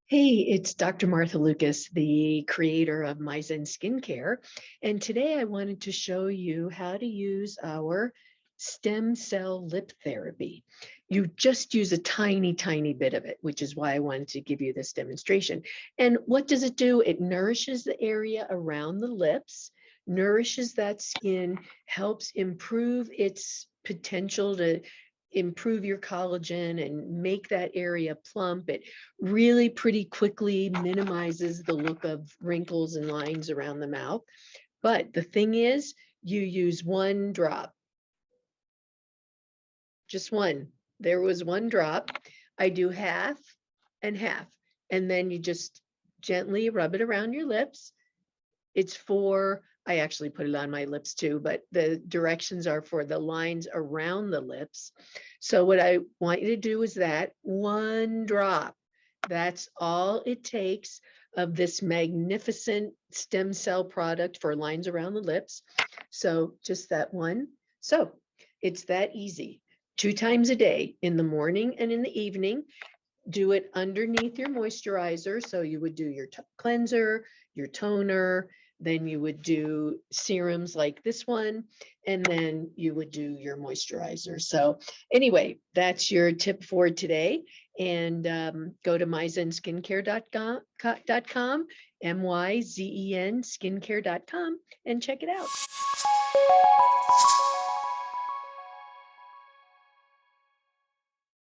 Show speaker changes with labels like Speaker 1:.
Speaker 1: Hey, it's Dr. Martha Lucas, the creator of My Zen Skincare. And today I wanted to show you how to use our stem cell lip therapy. You just use a tiny, tiny bit of it, which is why I wanted to give you this demonstration. And what does it do? It nourishes the area around the lips, nourishes that skin, helps improve its potential to improve your collagen and make that area plump. It really pretty quickly minimizes the look of wrinkles and lines around the mouth. But the thing is, you use one drop, just one. There was one drop. I do half and half, and then you just gently rub it around your lips. It's for, I actually put it on my lips too, but the directions are for the lines around the lips. So what I want you to do is that one drop. That's all it takes of this magnificent stem cell product for lines around the lips. So just that one. So it's that easy. 2 times a day, in the morning and in the evening. Do it underneath your moisturizer. So you would do your cleanser, your toner, then you would do serums like this one, and then you would do your moisturizer. So anyway, that's your tip for today. And go to myzenskincare.com, MYZEN skincare.com, and check it out.